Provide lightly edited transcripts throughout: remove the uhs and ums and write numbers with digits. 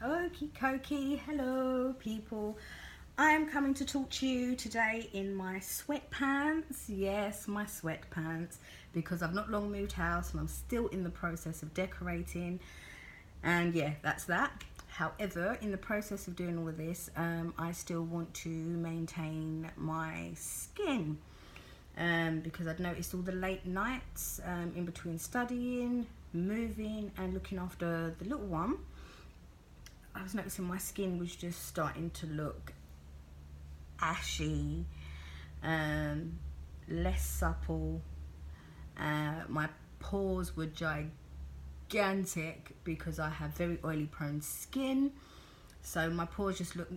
Okie dokie, hello people. I'm coming to talk to you today in my sweatpants. Yes, my sweatpants, because I've not long moved house and I'm still in the process of decorating. And yeah, that's that. However, in the process of doing all of this, I still want to maintain my skin. Because I'd noticed all the late nights in between studying, moving and looking after the little one. I was noticing my skin was just starting to look ashy, less supple. My pores were gigantic because I have very oily prone skin, so my pores just look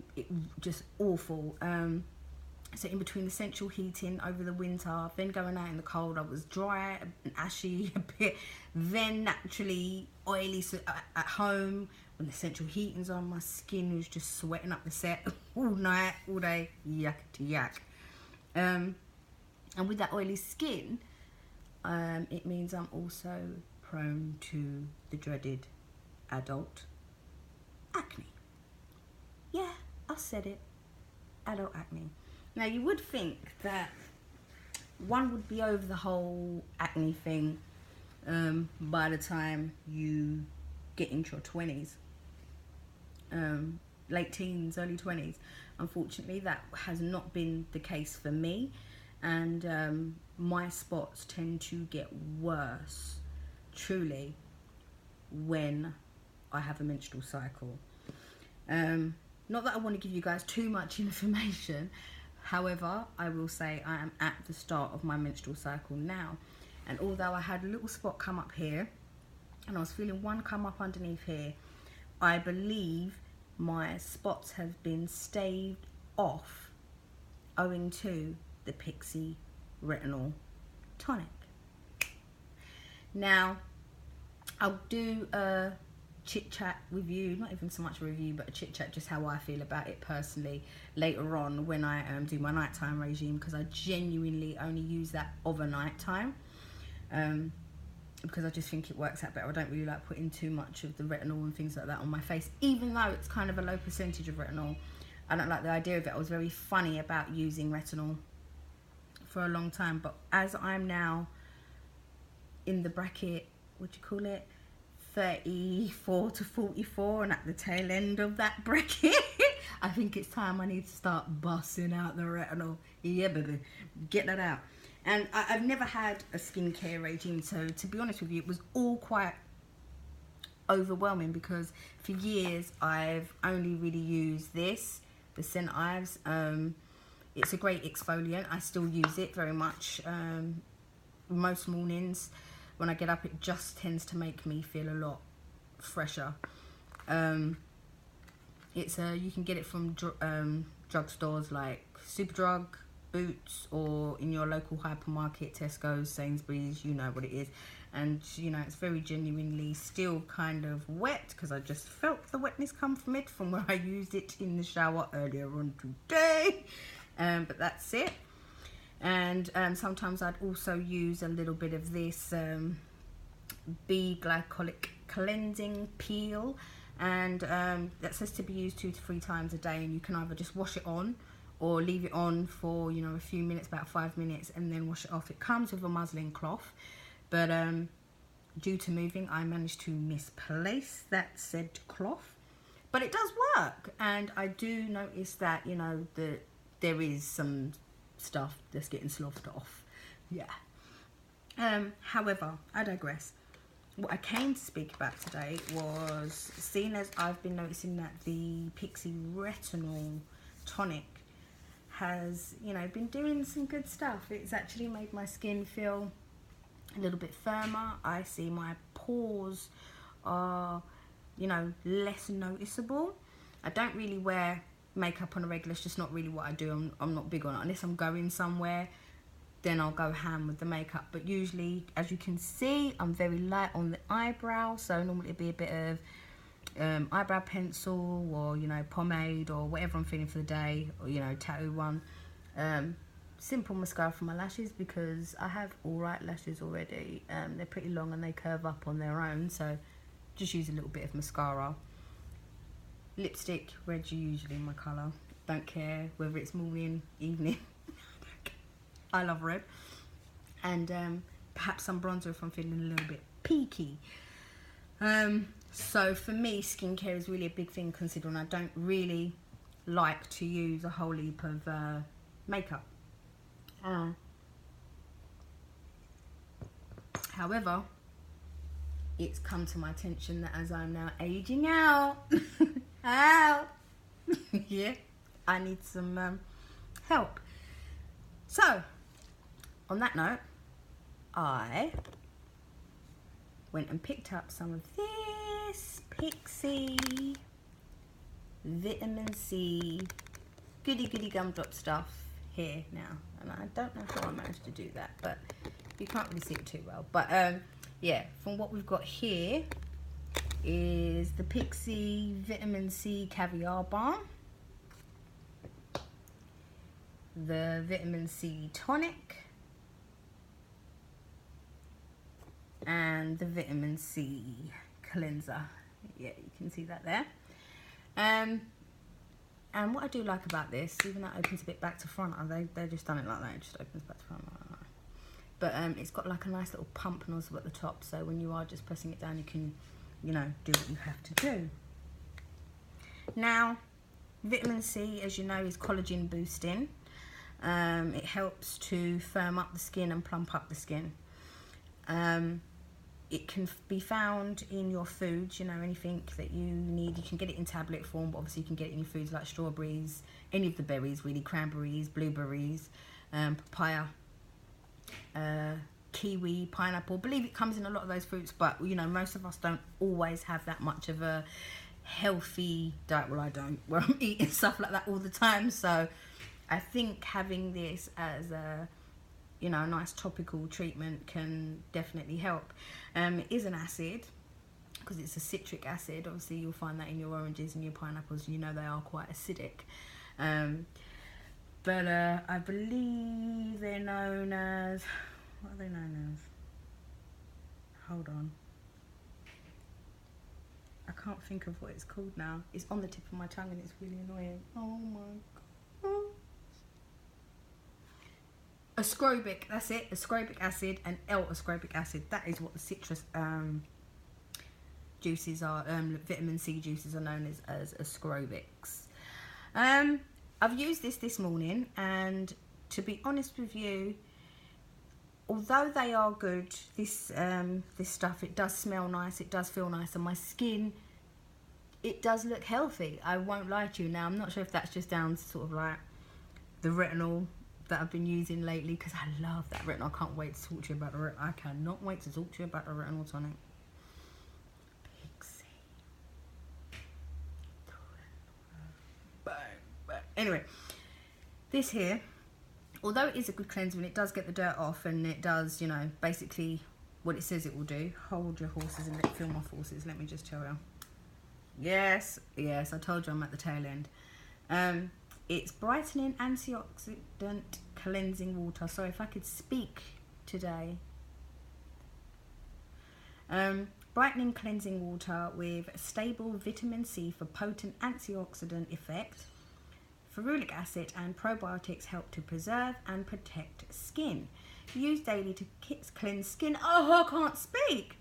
just awful. So in between the central heating over the winter, then going out in the cold, I was dry and ashy a bit, then naturally oily. So at home, when the central heating's on, my skin was just sweating up the set all night, all day, yak to yak. And with that oily skin, it means I'm also prone to the dreaded adult acne. Yeah, I said it, adult acne. Now, you would think that one would be over the whole acne thing by the time you get into your 20s, late teens, early 20s. Unfortunately, that has not been the case for me, and my spots tend to get worse, truly, when I have a menstrual cycle. Not that I want to give you guys too much information. However, I will say I am at the start of my menstrual cycle now, and although I had a little spot come up here and I was feeling one come up underneath here, I believe my spots have been staved off owing to the Pixi Retinol Tonic. Now, I'll do a chit chat with you, not even so much a review, but a chit chat, just how I feel about it personally later on when I do my nighttime regime, because I genuinely only use that overnight time, because I just think it works out better. I don't really like putting too much of the retinol and things like that on my face, even though it's kind of a low percentage of retinol. I don't like the idea of it. I was very funny about using retinol for a long time, but as I'm now in the bracket, what do you call it, 34 to 44, and at the tail end of that bracket, I think it's time I need to start busting out the retinol. Yeah, baby, get that out. And I've never had a skincare regime, so to be honest with you, it was all quite overwhelming, because for years I've only really used this, the St. Ives. It's a great exfoliant. I still use it very much. Most mornings when I get up, it just tends to make me feel a lot fresher. You can get it from drugstores like Superdrug, Boots, or in your local hypermarket, Tesco's, Sainsbury's, you know what it is. And you know, it's very genuinely still kind of wet, because I just felt the wetness come from it from where I used it in the shower earlier on today. But that's it. And sometimes I'd also use a little bit of this bee glycolic cleansing peel, and that says to be used 2 to 3 times a day, and you can either just wash it on or leave it on for, you know, a few minutes, about 5 minutes, and then wash it off. It comes with a muslin cloth, but due to moving, I managed to misplace that said cloth, but it does work. And I do notice that, you know, that there is some stuff that's getting sloughed off. Yeah. However, I digress. What I came to speak about today was, seeing as I've been noticing that the Pixi Retinol Tonic has, you know, been doing some good stuff. It's actually made my skin feel a little bit firmer. I see my pores are, you know, less noticeable. I don't really wear makeup on a regular. It's just not really what I do. I'm not big on it. Unless I'm going somewhere, then I'll go ham with the makeup. But usually, as you can see, I'm very light on the eyebrow, so normally it'd be a bit of eyebrow pencil, or, you know, pomade, or whatever I'm feeling for the day, or, you know, tattoo one. Simple mascara for my lashes, because I have alright lashes already. They're pretty long and they curve up on their own, so just use a little bit of mascara. Lipstick, red's usually my colour. Don't care whether it's morning, evening. I love red. And perhaps some bronzer if I'm feeling a little bit peaky. So for me, skincare is really a big thing, considering I don't really like to use a whole heap of makeup. However, it's come to my attention that as I'm now aging out, yeah, I need some help. So, on that note, I went and picked up some of this Pixi Vitamin C goody gumdrop stuff here now, and I don't know how I managed to do that, but you can't really see it too well. But yeah, from what we've got here is the Pixi Vitamin C Caviar Balm, the Vitamin C Tonic, and the Vitamin C Cleanser. Yeah, you can see that there. And what I do like about this, even though it opens a bit back to front, they've just done it like that, it just opens back to front like that. But it's got like a nice little pump nozzle at the top, so when you are just pressing it down, you can, you know, do what you have to do. Now, vitamin C, as you know, is collagen boosting. It helps to firm up the skin and plump up the skin. It can be found in your foods, you know, anything that you need. You can get it in tablet form, but obviously you can get it in your foods like strawberries, any of the berries really, cranberries, blueberries, papaya, kiwi, pineapple. I believe it comes in a lot of those fruits, but you know, most of us don't always have that much of a healthy diet. Well, I don't, where I'm eating stuff like that all the time. So I think having this as a, you know, a nice topical treatment can definitely help. It is an acid, because it's a citric acid. Obviously you'll find that in your oranges and your pineapples. You know, they are quite acidic. But I believe they're known as, what are they known as? Hold on. I can't think of what it's called now. It's on the tip of my tongue and it's really annoying. Oh my God. Ascorbic, that's it. Ascorbic acid and L-ascorbic acid. That is what the citrus juices are. Vitamin C juices are known as ascorbics. I've used this morning, and to be honest with you, although they are good, this stuff, it does smell nice, it does feel nice, and my skin, it does look healthy. I won't lie to you. Now, I'm not sure if that's just down to sort of like the retinol that I've been using lately, because I love that retinol. I can't wait to talk to you about the retinol. I cannot wait to talk to you about the retinol tonic. Pixi. Bang. Anyway, this here, although it is a good cleanser and it does get the dirt off, and it does, you know, basically what it says it will do. Hold your horses and feel my forces. Let me just tell you. Yes, I told you I'm at the tail end. It's brightening antioxidant cleansing water. Sorry if I could speak today. Brightening cleansing water with stable vitamin C for potent antioxidant effect. Ferulic acid and probiotics help to preserve and protect skin. Use daily to cleanse skin. Oh, I can't speak.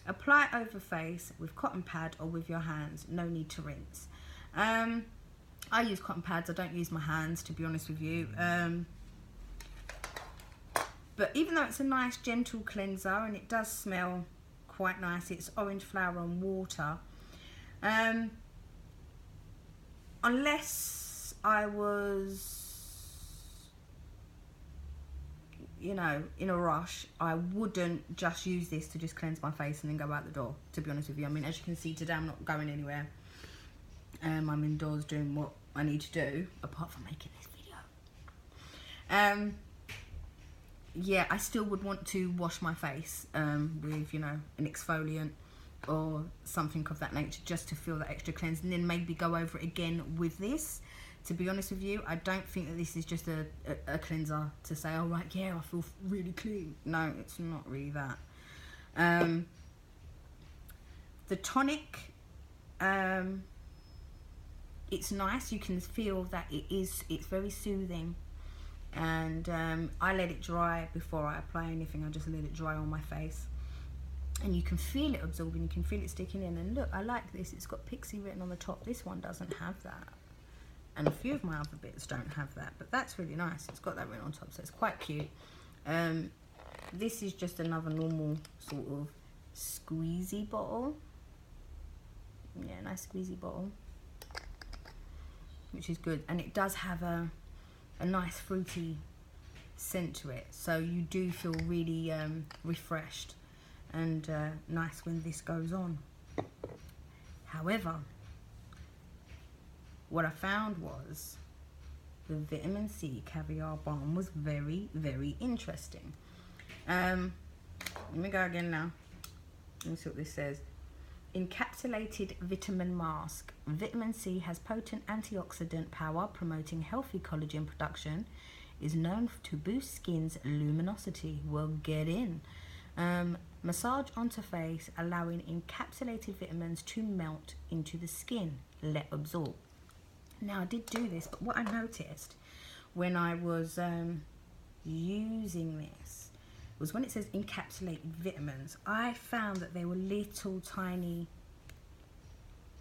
Apply over face with cotton pad or with your hands. No need to rinse. I use cotton pads. I don't use my hands, to be honest with you. But even though it's a nice gentle cleanser and it does smell quite nice, it's orange flower and water. Unless I was, you know, in a rush, I wouldn't just use this to just cleanse my face and then go out the door, to be honest with you. I mean, as you can see today, I'm not going anywhere. I'm indoors doing what I need to do, apart from making this video. Yeah, I still would want to wash my face with, you know, an exfoliant or something of that nature, just to feel that extra cleanse, and then maybe go over it again with this. To be honest with you, I don't think that this is just a cleanser to say, oh right, yeah, I feel really clean. No, it's not really that. The tonic, it's nice. You can feel that it's very soothing. And I let it dry before I apply anything. I just let it dry on my face, and you can feel it absorbing, you can feel it sticking in. And look, I like this, it's got Pixi written on the top. This one doesn't have that, and a few of my other bits don't have that, but that's really nice. It's got that written on top, so it's quite cute. This is just another normal sort of squeezy bottle. Yeah, nice squeezy bottle, which is good. And it does have a nice fruity scent to it, so you do feel really refreshed and nice when this goes on. However, what I found was the vitamin C Caviar Balm was very, very interesting. Let me go again now. Let me see what this says. Encapsulated vitamin mask. Vitamin C has potent antioxidant power, promoting healthy collagen production. Is known to boost skin's luminosity. Well, get in. Massage onto face, allowing encapsulated vitamins to melt into the skin. Let absorb. Now, I did do this, but what I noticed when I was using this was when it says encapsulated vitamins, I found that there were little tiny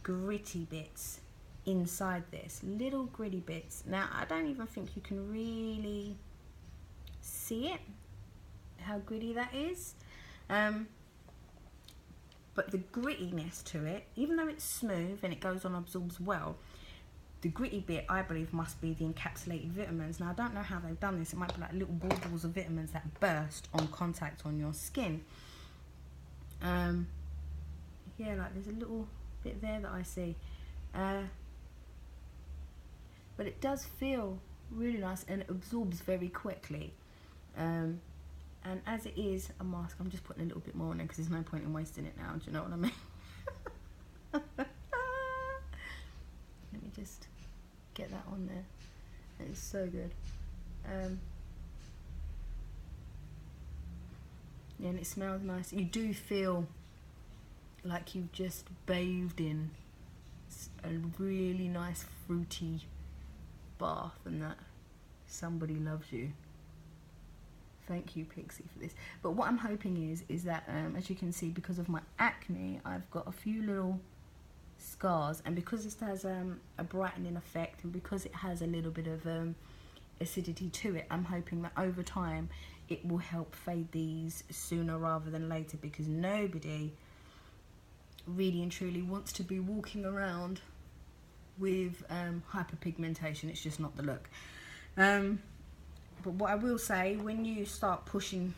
gritty bits inside this. Little gritty bits. Now, I don't even think you can really see it, how gritty that is. But the grittiness to it, even though it's smooth and it goes on, absorbs well, the gritty bit, I believe, must be the encapsulated vitamins. Now, I don't know how they've done this. It might be like little balls of vitamins that burst on contact on your skin. Yeah, like there's a little bit there that I see. But it does feel really nice and it absorbs very quickly. And as it is a mask, I'm just putting a little bit more on there because there's no point in wasting it now. Do you know what I mean? Let me just get that on there. It's so good. Yeah, and it smells nice. You do feel like you've just bathed in a really nice fruity bath, and that somebody loves you. Thank you, Pixi, for this. But what I'm hoping is that, as you can see, because of my acne, I've got a few little scars, and because this has a brightening effect, and because it has a little bit of acidity to it, I'm hoping that over time it will help fade these sooner rather than later, because nobody really and truly wants to be walking around with hyperpigmentation. It's just not the look. But what I will say, when you start pushing,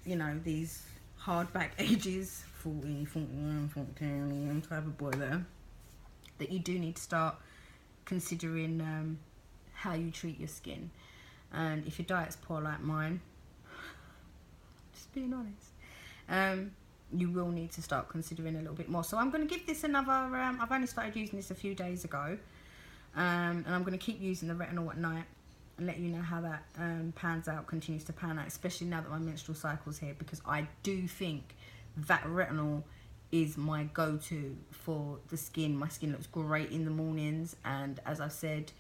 you know, these hardback ages, 40, 41, 42, type of boy there, that you do need to start considering how you treat your skin. And if your diet's poor like mine, just being honest, you will need to start considering a little bit more. So I'm going to give this another, I've only started using this a few days ago, and I'm going to keep using the retinol at night and let you know how that pans out, continues to pan out, especially now that my menstrual cycle's here, because I do think that retinol is my go-to for the skin. My skin looks great in the mornings, and as I've said,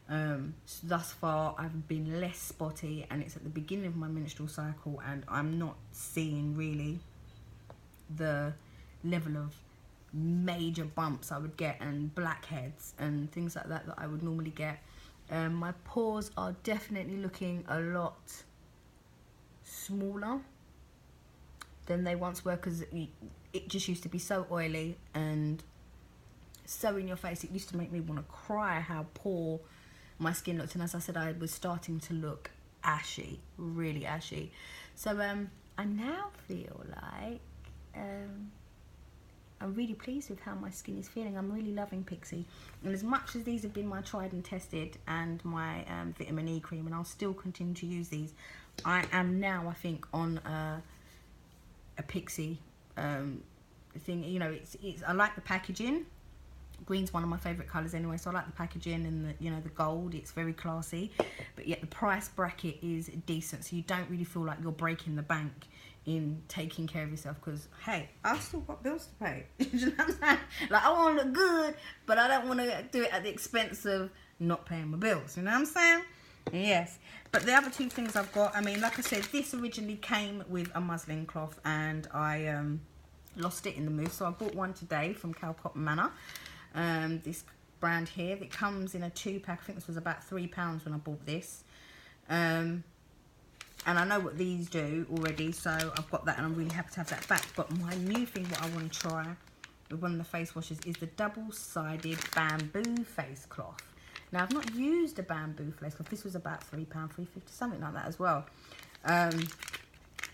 thus far I've been less spotty, and it's at the beginning of my menstrual cycle, and I'm not seeing really the level of major bumps I would get and blackheads and things like that that I would normally get. My pores are definitely looking a lot smaller than they once were, because it just used to be so oily and so in your face. It used to make me want to cry how poor my skin looked, and as I said, I was starting to look ashy, really ashy. So I now feel like I'm really pleased with how my skin is feeling. I'm really loving Pixi, and as much as these have been my tried and tested and my vitamin E cream, and I'll still continue to use these, I am now, I think, on a Pixi thing. You know, it's I like the packaging. Green's one of my favorite colors anyway, so I like the packaging and the, you know, the gold. It's very classy, but yet the price bracket is decent, so you don't really feel like you're breaking the bank in taking care of yourself, because hey, I've still got bills to pay. You know what I'm saying? Like, I want to look good, but I don't want to do it at the expense of not paying my bills. You know what I'm saying? Yes. But the other two things I've got, I mean, like I said, this originally came with a muslin cloth, and I lost it in the move, so I bought one today from Calcott Manor. This brand here, that comes in a 2-pack. I think this was about £3 when I bought this. And I know what these do already, so I've got that, and I'm really happy to have that back. But my new thing, what I want to try with one of the face washes, is the double-sided bamboo face cloth. Now, I've not used a bamboo face cloth. This was about £3, £3.50, something like that as well. And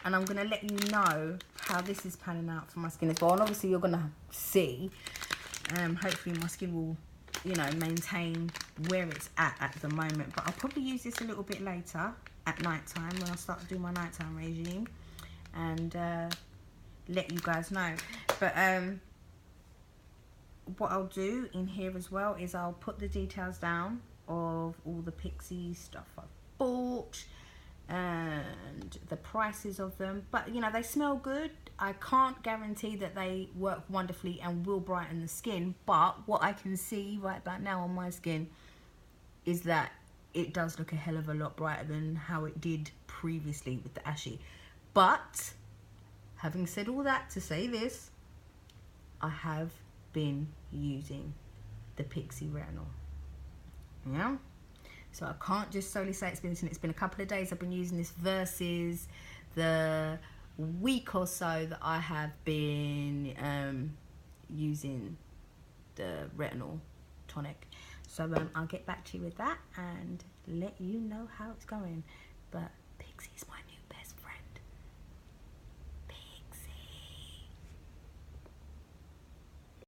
I'm going to let you know how this is panning out for my skin as well. And obviously, you're going to see. Hopefully, my skin will, you know, maintain where it's at the moment. But I'll probably use this a little bit later at night time, when I start to do my nighttime regime, and let you guys know. But what I'll do in here as well is I'll put the details down of all the Pixi stuff I've bought and the prices of them. But you know, they smell good. I can't guarantee that they work wonderfully and will brighten the skin, but what I can see right about now on my skin is that it does look a hell of a lot brighter than how it did previously with the ashy. But having said all that, to say this, I have been using the Pixi Retinol. Yeah, so I can't just solely say it's been a couple of days I've been using this versus the week or so that I have been using the Retinol Tonic. So I'll get back to you with that and let you know how it's going. But Pixi's my